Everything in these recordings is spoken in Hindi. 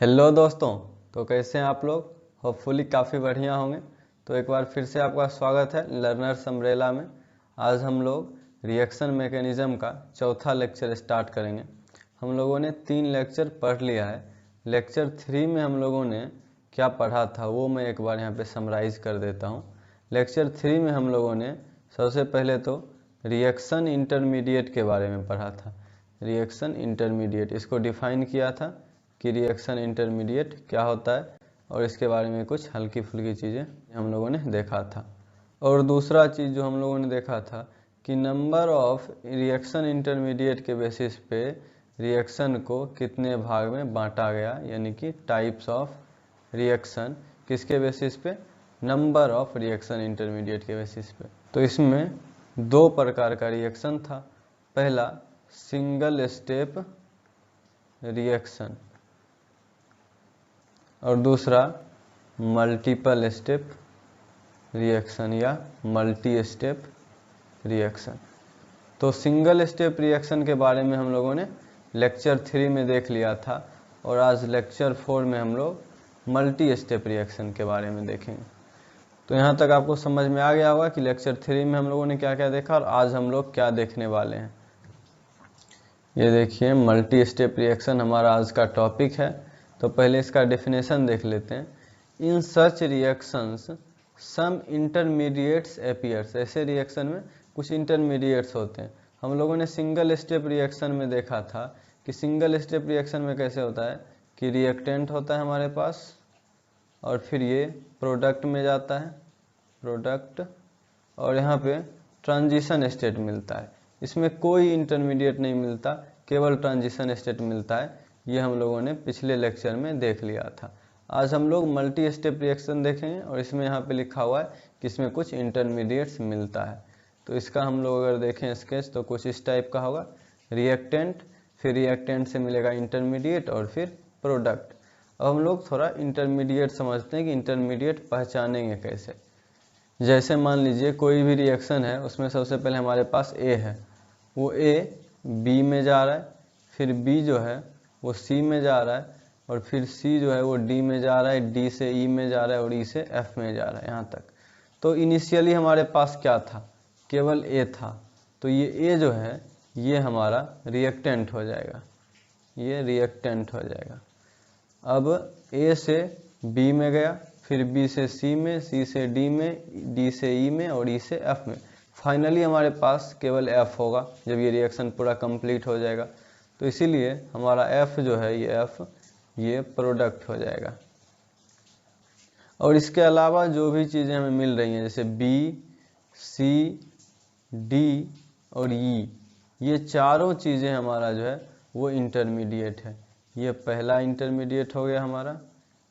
हेलो दोस्तों, तो कैसे हैं आप लोग। होपफुली काफ़ी बढ़िया होंगे। तो एक बार फिर से आपका स्वागत है लर्नर्स अम्ब्रेला में। आज हम लोग रिएक्शन मैकेनिज़्म का चौथा लेक्चर स्टार्ट करेंगे। हम लोगों ने 3 लेक्चर पढ़ लिया है। लेक्चर 3 में हम लोगों ने क्या पढ़ा था वो मैं एक बार यहाँ पे समराइज़ कर देता हूँ। लेक्चर 3 में हम लोगों ने सबसे पहले तो रिएक्शन इंटरमीडिएट के बारे में पढ़ा था। रिएक्शन इंटरमीडिएट इसको डिफाइन किया था कि रिएक्शन इंटरमीडिएट क्या होता है, और इसके बारे में कुछ हल्की फुल्की चीज़ें हम लोगों ने देखा था। और दूसरा चीज़ जो हम लोगों ने देखा था कि नंबर ऑफ रिएक्शन इंटरमीडिएट के बेसिस पे रिएक्शन को कितने भाग में बांटा गया, यानी कि टाइप्स ऑफ रिएक्शन किसके बेसिस पे, नंबर ऑफ रिएक्शन इंटरमीडिएट के बेसिस पे। तो इसमें 2 प्रकार का रिएक्शन था। पहला सिंगल स्टेप रिएक्शन और दूसरा मल्टीपल स्टेप रिएक्शन या मल्टी स्टेप रिएक्शन। तो सिंगल स्टेप रिएक्शन के बारे में हम लोगों ने लेक्चर 3 में देख लिया था, और आज लेक्चर 4 में हम लोग मल्टी स्टेप रिएक्शन के बारे में देखेंगे। तो यहाँ तक आपको समझ में आ गया होगा कि लेक्चर 3 में हम लोगों ने क्या क्या देखा और आज हम लोग क्या देखने वाले हैं। ये देखिए, मल्टी स्टेप रिएक्शन हमारा आज का टॉपिक है। तो पहले इसका डेफिनेशन देख लेते हैं। इन सच रिएक्शंस सम इंटरमीडिएट्स अपीयर्स। ऐसे रिएक्शन में कुछ इंटरमीडिएट्स होते हैं। हम लोगों ने सिंगल स्टेप रिएक्शन में देखा था कि सिंगल स्टेप रिएक्शन में कैसे होता है कि रिएक्टेंट होता है हमारे पास, और फिर ये प्रोडक्ट में जाता है, प्रोडक्ट, और यहाँ पे ट्रांजिशन स्टेट मिलता है। इसमें कोई इंटरमीडिएट नहीं मिलता, केवल ट्रांजिशन स्टेट मिलता है। ये हम लोगों ने पिछले लेक्चर में देख लिया था। आज हम लोग मल्टी स्टेप रिएक्शन देखेंगे, और इसमें यहाँ पे लिखा हुआ है कि इसमें कुछ इंटरमीडिएट्स मिलता है। तो इसका हम लोग अगर देखें स्केच तो कुछ इस टाइप का होगा। रिएक्टेंट, फिर रिएक्टेंट से मिलेगा इंटरमीडिएट और फिर प्रोडक्ट। अब हम लोग थोड़ा इंटरमीडिएट समझते हैं कि इंटरमीडिएट पहचानेंगे कैसे। जैसे मान लीजिए कोई भी रिएक्शन है, उसमें सबसे पहले हमारे पास ए है, वो ए बी में जा रहा है, फिर बी जो है वो सी में जा रहा है, और फिर सी जो है वो डी में जा रहा है, डी से ई में जा रहा है, और ई से एफ में जा रहा है, यहाँ तक। तो इनिशियली हमारे पास क्या था, केवल ए था। तो ये ए जो है ये हमारा रिएक्टेंट हो जाएगा, ये रिएक्टेंट हो जाएगा। अब ए से बी में गया, फिर बी से सी में, सी से डी में, डी से ई में, और ई से एफ में। फाइनली हमारे पास केवल एफ होगा जब ये रिएक्शन पूरा कंप्लीट हो जाएगा। तो इसीलिए हमारा एफ जो है ये एफ ये प्रोडक्ट हो जाएगा। और इसके अलावा जो भी चीज़ें हमें मिल रही हैं जैसे बी, सी, डी और ई, ये चारों चीज़ें हमारा जो है वो इंटरमीडिएट है। ये पहला इंटरमीडिएट हो गया हमारा,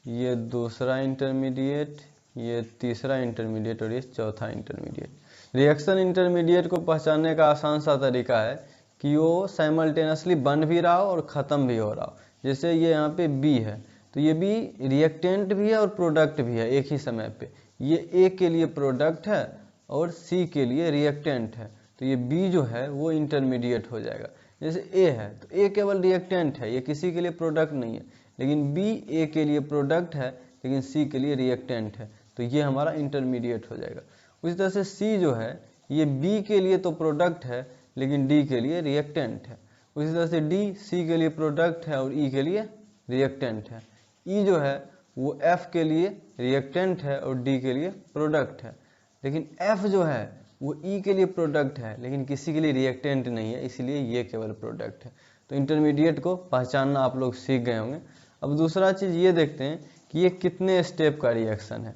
ये दूसरा इंटरमीडिएट, ये तीसरा इंटरमीडिएट, और ये चौथा इंटरमीडिएट। रिएक्शन इंटरमीडिएट को पहचानने का आसान सा तरीका है कि वो साइमल्टेनियसली बन भी रहा हो और ख़त्म भी हो रहा हो। जैसे ये यहाँ पे बी है, तो ये बी रिएक्टेंट भी है और प्रोडक्ट भी है एक ही समय पे। ये ए के लिए प्रोडक्ट है और सी के लिए रिएक्टेंट है, तो ये बी जो है वो इंटरमीडिएट हो जाएगा। जैसे ए है तो ए केवल रिएक्टेंट है, ये किसी के लिए प्रोडक्ट नहीं है, लेकिन बी ए के लिए प्रोडक्ट है लेकिन सी के लिए रिएक्टेंट है, तो ये हमारा इंटरमीडिएट हो जाएगा। उसी तरह से सी जो है ये बी के लिए तो प्रोडक्ट है लेकिन डी के लिए रिएक्टेंट है। उसी तरह से डी सी के लिए प्रोडक्ट है और ई के लिए रिएक्टेंट है। ई जो है वो एफ के लिए रिएक्टेंट है और डी के लिए प्रोडक्ट है, लेकिन एफ जो है वो ई के लिए प्रोडक्ट है लेकिन किसी के लिए रिएक्टेंट नहीं है, इसीलिए ये केवल प्रोडक्ट है। तो इंटरमीडिएट को पहचानना आप लोग सीख गए होंगे। अब दूसरा चीज़ ये देखते हैं कि ये कितने स्टेप का रिएक्शन है।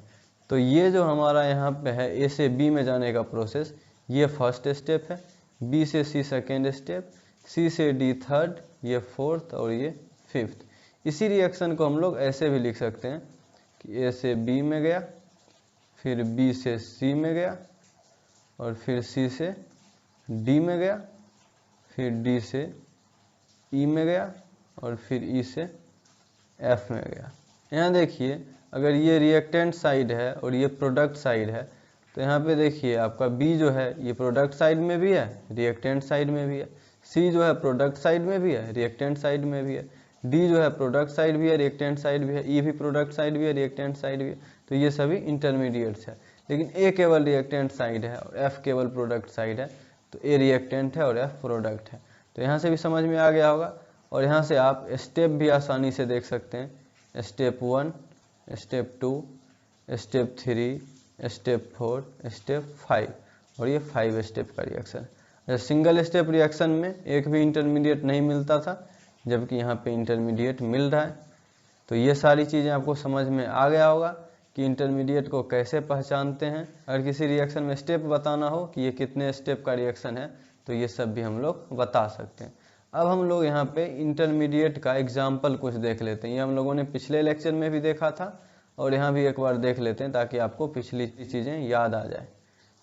तो ये जो हमारा यहाँ पे है ए से बी में जाने का प्रोसेस, ये फर्स्ट स्टेप है, बी से सी सेकेंड स्टेप, सी से डी थर्ड, ये फोर्थ और ये फिफ्थ। इसी रिएक्शन को हम लोग ऐसे भी लिख सकते हैं कि ए से बी में गया, फिर बी से सी में गया, और फिर सी से डी में गया, फिर डी से ई में गया, और फिर ई से एफ में गया। यहाँ देखिए, अगर ये रिएक्टेंट साइड है और ये प्रोडक्ट साइड है, तो यहाँ पे देखिए आपका बी जो है ये प्रोडक्ट साइड में भी है, रिएक्टेंट साइड में भी है। सी जो है प्रोडक्ट साइड में भी है, रिएक्टेंट साइड में भी है। डी जो है प्रोडक्ट साइड भी है, रिएक्टेंट साइड भी है, ई भी प्रोडक्ट साइड भी है, रिएक्टेंट साइड भी है, तो ये सभी इंटरमीडिएट्स है। लेकिन ए केवल रिएक्टेंट साइड है और एफ केवल प्रोडक्ट साइड है, तो ए रिएक्टेंट है और एफ प्रोडक्ट है। तो यहाँ से भी समझ में आ गया होगा। और यहाँ से आप स्टेप भी आसानी से देख सकते हैं, step 1, step 2, step 3, step 4, step 5, और ये 5 स्टेप का रिएक्शन है। सिंगल स्टेप रिएक्शन में एक भी इंटरमीडिएट नहीं मिलता था, जबकि यहाँ पे इंटरमीडिएट मिल रहा है। तो ये सारी चीज़ें आपको समझ में आ गया होगा कि इंटरमीडिएट को कैसे पहचानते हैं। अगर किसी रिएक्शन में स्टेप बताना हो कि ये कितने स्टेप का रिएक्शन है, तो ये सब भी हम लोग बता सकते हैं। अब हम लोग यहाँ पे इंटरमीडिएट का एग्जाम्पल कुछ देख लेते हैं। ये हम लोगों ने पिछले लेक्चर में भी देखा था और यहाँ भी एक बार देख लेते हैं ताकि आपको पिछली चीज़ें याद आ जाए।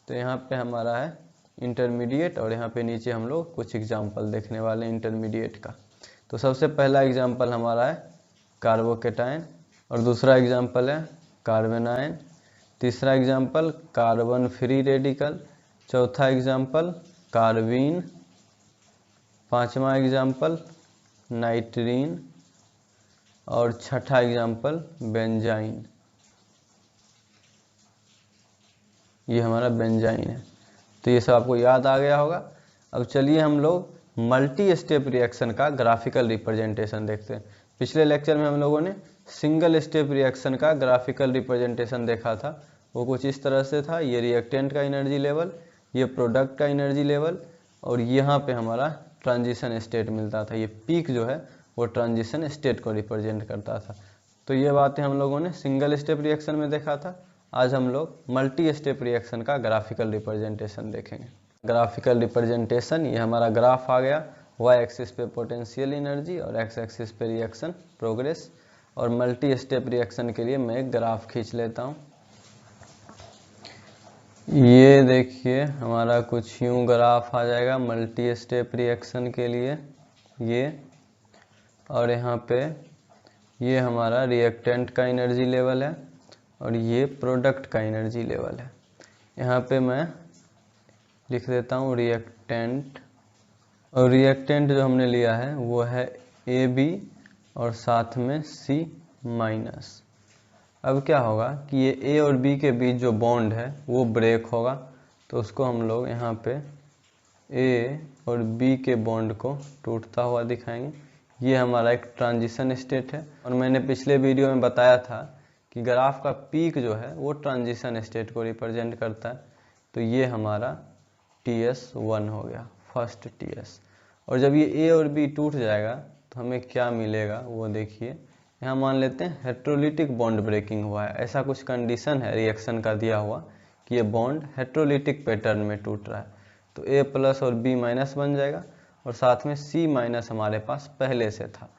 तो यहाँ पे हमारा है इंटरमीडिएट और यहाँ पे नीचे हम लोग कुछ एग्जाम्पल देखने वाले हैं इंटरमीडिएट का। तो सबसे पहला एग्जाम्पल हमारा है कार्बोकेटाइन, और दूसरा एग्जाम्पल है कार्बेनाइन, तीसरा एग्जाम्पल कार्बन फ्री रेडिकल, चौथा एग्जाम्पल कार्बीन, पांचवा एग्जाम्पल नाइट्रीन, और छठा एग्जाम्पल बेंजाइन। ये हमारा बेंजाइन है। तो ये सब आपको याद आ गया होगा। अब चलिए हम लोग मल्टी स्टेप रिएक्शन का ग्राफिकल रिप्रेजेंटेशन देखते हैं। पिछले लेक्चर में हम लोगों ने सिंगल स्टेप रिएक्शन का ग्राफिकल रिप्रेजेंटेशन देखा था। वो कुछ इस तरह से था, ये रिएक्टेंट का एनर्जी लेवल, ये प्रोडक्ट का एनर्जी लेवल, और यहाँ पे हमारा ट्रांजिशन स्टेट मिलता था। ये पीक जो है वो ट्रांजिशन स्टेट को रिप्रेजेंट करता था। तो ये बातें हम लोगों ने सिंगल स्टेप रिएक्शन में देखा था। आज हम लोग मल्टी स्टेप रिएक्शन का ग्राफिकल रिप्रेजेंटेशन देखेंगे। ग्राफिकल रिप्रेजेंटेशन, ये हमारा ग्राफ आ गया, वाई एक्सिस पे पोटेंशियल एनर्जी और एक्स एक्सिस पे रिएक्शन प्रोग्रेस। और मल्टी स्टेप रिएक्शन के लिए मैं एक ग्राफ खींच लेता हूँ। ये देखिए हमारा कुछ यूँ ग्राफ आ जाएगा मल्टी स्टेप रिएक्शन के लिए, ये, और यहाँ पे ये हमारा रिएक्टेंट का एनर्जी लेवल है और ये प्रोडक्ट का एनर्जी लेवल है। यहाँ पे मैं लिख देता हूँ रिएक्टेंट, और रिएक्टेंट जो हमने लिया है वो है AB और साथ में C माइनस। अब क्या होगा कि ये A और B के बीच जो बॉन्ड है वो ब्रेक होगा, तो उसको हम लोग यहाँ पे A और B के बॉन्ड को टूटता हुआ दिखाएंगे। ये हमारा एक ट्रांजिशन स्टेट है, और मैंने पिछले वीडियो में बताया था कि ग्राफ का पीक जो है वो ट्रांजिशन स्टेट को रिप्रेजेंट करता है। तो ये हमारा TS1 हो गया, फर्स्ट TS। और जब ये A और B टूट जाएगा तो हमें क्या मिलेगा वो देखिए। यहाँ मान लेते हैं हेट्रोलिटिक बॉन्ड ब्रेकिंग हुआ है, ऐसा कुछ कंडीशन है रिएक्शन का दिया हुआ कि ये बॉन्ड हेट्रोलिटिक पैटर्न में टूट रहा है। तो A प्लस और B माइनस बन जाएगा, और साथ में C माइनस हमारे पास पहले से था।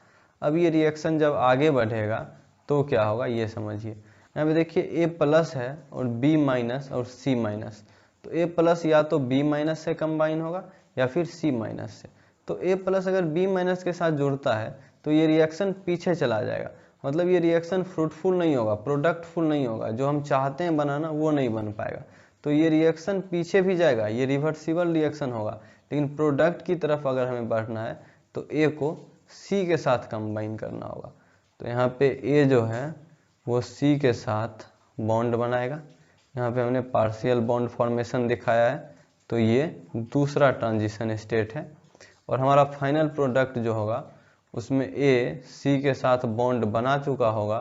अब ये रिएक्शन जब आगे बढ़ेगा तो क्या होगा ये समझिए। यहाँ पे देखिए A प्लस है और B माइनस और C माइनस, तो A प्लस या तो B माइनस से कंबाइन होगा या फिर C माइनस से। तो A प्लस अगर B माइनस के साथ जुड़ता है तो ये रिएक्शन पीछे चला जाएगा, मतलब ये रिएक्शन फ्रूटफुल नहीं होगा, प्रोडक्टफुल नहीं होगा, जो हम चाहते हैं बनाना वो नहीं बन पाएगा। तो ये रिएक्शन पीछे भी जाएगा, ये रिवर्सिबल रिएक्शन होगा, लेकिन प्रोडक्ट की तरफ अगर हमें बढ़ना है तो A को C के साथ कंबाइन करना होगा। तो यहाँ पे A जो है वो C के साथ बॉन्ड बनाएगा। यहाँ पे हमने पार्शियल बॉन्ड फॉर्मेशन दिखाया है, तो ये दूसरा ट्रांजिशन स्टेट है। और हमारा फाइनल प्रोडक्ट जो होगा उसमें A C के साथ बॉन्ड बना चुका होगा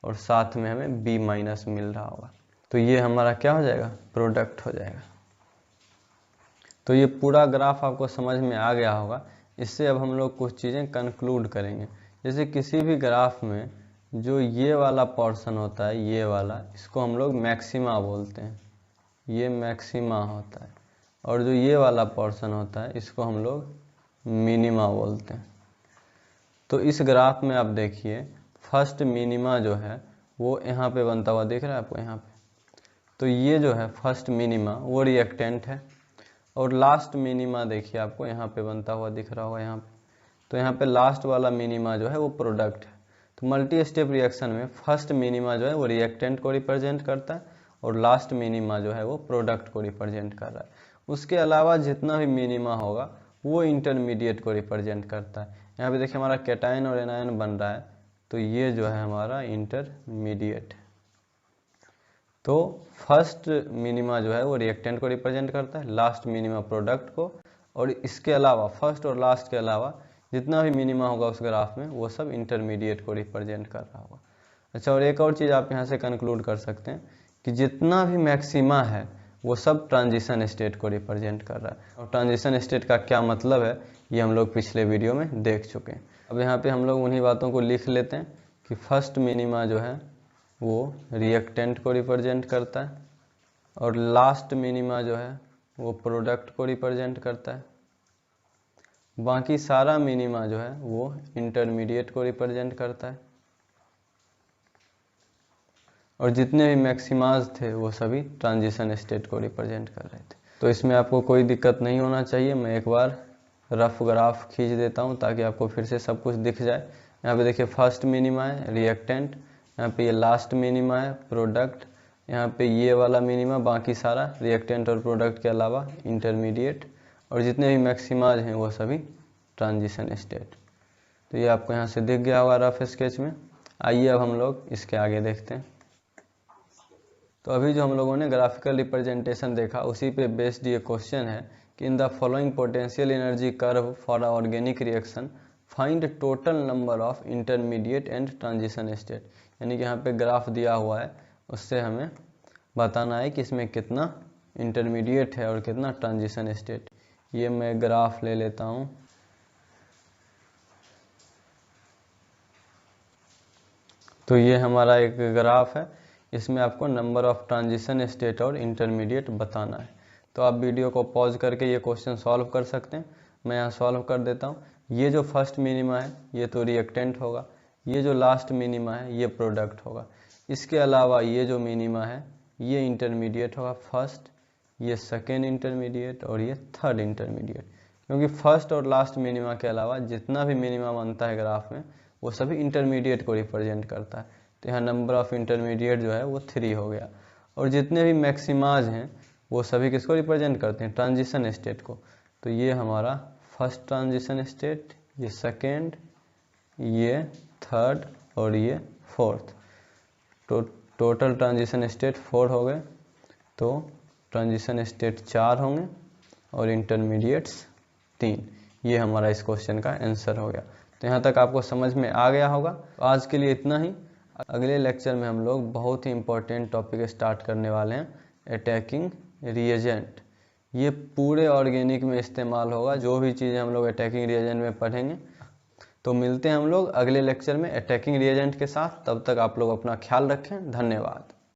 और साथ में हमें B माइनस मिल रहा होगा। तो ये हमारा क्या हो जाएगा, प्रोडक्ट हो जाएगा। तो ये पूरा ग्राफ आपको समझ में आ गया होगा। इससे अब हम लोग कुछ चीज़ें कंक्लूड करेंगे। जैसे किसी भी ग्राफ में जो ये वाला पोर्शन होता है, ये वाला, इसको हम लोग मैक्सिमा बोलते हैं, ये मैक्सिमा होता है। और जो ये वाला पोर्शन होता है इसको हम लोग मिनिमा बोलते हैं। तो इस ग्राफ में आप देखिए फर्स्ट मिनिमा जो है वो यहाँ पे बनता हुआ दिख रहा है आपको यहाँ पे। तो ये जो है फर्स्ट मिनिमा वो रिएक्टेंट है, और लास्ट मिनिमा देखिए आपको यहाँ पे बनता हुआ दिख रहा होगा यहाँ पे। तो यहाँ पे लास्ट वाला मिनिमा जो है वो प्रोडक्ट है। तो मल्टी स्टेप रिएक्शन में फर्स्ट मिनिमा जो है वो रिएक्टेंट को रिप्रेजेंट करता है, और लास्ट मिनिमा जो है वो प्रोडक्ट को रिप्रेजेंट कर रहा है। उसके अलावा जितना भी मिनिमा होगा वो इंटरमीडिएट को रिप्रेजेंट करता है। यहाँ पे देखिए हमारा कैटायन और एनायन बन रहा है, तो ये जो है हमारा इंटरमीडिएट। तो फर्स्ट मिनिमा जो है वो रिएक्टेंट को रिप्रेजेंट करता है, लास्ट मिनिमा प्रोडक्ट को, और इसके अलावा फर्स्ट और लास्ट के अलावा जितना भी मिनिमा होगा उस ग्राफ में वो सब इंटरमीडिएट को रिप्रेजेंट कर रहा होगा। अच्छा, और एक और चीज़ आप यहाँ से कंक्लूड कर सकते हैं कि जितना भी मैक्सिमा है वो सब ट्रांजिशन स्टेट को रिप्रेजेंट कर रहा है। और ट्रांजिशन स्टेट का क्या मतलब है ये हम लोग पिछले वीडियो में देख चुके हैं। अब यहाँ पे हम लोग उन्हीं बातों को लिख लेते हैं कि फर्स्ट मिनिमा जो है वो रिएक्टेंट को रिप्रेजेंट करता है, और लास्ट मिनिमा जो है वो प्रोडक्ट को रिप्रेजेंट करता है, बाकी सारा मिनिमा जो है वो इंटरमीडिएट को रिप्रेजेंट करता है, और जितने भी मैक्सिमाज थे वो सभी ट्रांजिशन स्टेट को रिप्रेजेंट कर रहे थे। तो इसमें आपको कोई दिक्कत नहीं होना चाहिए। मैं एक बार रफ ग्राफ खींच देता हूँ ताकि आपको फिर से सब कुछ दिख जाए। यहाँ पे देखिए फर्स्ट मिनिमा है रिएक्टेंट, यहाँ पे ये लास्ट मिनिमा है प्रोडक्ट, यहाँ पे ये वाला मिनिमा, बाकी सारा रिएक्टेंट और प्रोडक्ट के अलावा इंटरमीडिएट, और जितने भी मैक्सिमाज हैं वो सभी ट्रांजिशन स्टेट। तो ये आपको यहाँ से दिख गया होगा रफ स्केच में। आइए अब हम लोग इसके आगे देखते हैं। तो अभी जो हम लोगों ने ग्राफिकल रिप्रेजेंटेशन देखा उसी पे बेस्ड ये क्वेश्चन है कि in the following potential energy curve for a organic reaction find total number of intermediate and transition state. यानी कि यहाँ पे ग्राफ दिया हुआ है, उससे हमें बताना है कि इसमें कितना इंटरमीडिएट है और कितना ट्रांजिशन स्टेट। ये मैं ग्राफ ले लेता हूँ। तो ये हमारा एक ग्राफ है, इसमें आपको नंबर ऑफ ट्रांजिशन स्टेट और इंटरमीडिएट बताना है। तो आप वीडियो को पॉज करके ये क्वेश्चन सॉल्व कर सकते हैं। मैं यहाँ सॉल्व कर देता हूँ। ये जो फर्स्ट मिनिमा है ये तो रिएक्टेंट होगा, ये जो लास्ट मिनिमा है ये प्रोडक्ट होगा, इसके अलावा ये जो मिनिमा है ये इंटरमीडिएट होगा फर्स्ट, ये सेकेंड इंटरमीडिएट और ये थर्ड इंटरमीडिएट। क्योंकि फर्स्ट और लास्ट मिनिमा के अलावा जितना भी मिनिमा बनता है ग्राफ में वो सभी इंटरमीडिएट को रिप्रेजेंट करता है। तो यहाँ नंबर ऑफ इंटरमीडिएट जो है वो 3 हो गया, और जितने भी मैक्सिमाज हैं वो सभी किसको रिप्रेजेंट करते हैं, ट्रांजिशन स्टेट को। तो ये हमारा फर्स्ट ट्रांजिशन स्टेट, ये सेकेंड, ये थर्ड और ये फोर्थ। तो टोटल ट्रांजिशन स्टेट 4 हो गए, तो ट्रांजिशन स्टेट 4 होंगे और इंटरमीडिएट्स 3। ये हमारा इस क्वेश्चन का आंसर हो गया। तो यहाँ तक आपको समझ में आ गया होगा। तो आज के लिए इतना ही। अगले लेक्चर में हम लोग बहुत ही इम्पोर्टेंट टॉपिक स्टार्ट करने वाले हैं, अटैकिंग रिएजेंट। ये पूरे ऑर्गेनिक में इस्तेमाल होगा, जो भी चीज़ें हम लोग अटैकिंग रिएजेंट में पढ़ेंगे। तो मिलते हैं हम लोग अगले लेक्चर में अटैकिंग रिएजेंट के साथ। तब तक आप लोग अपना ख्याल रखें। धन्यवाद।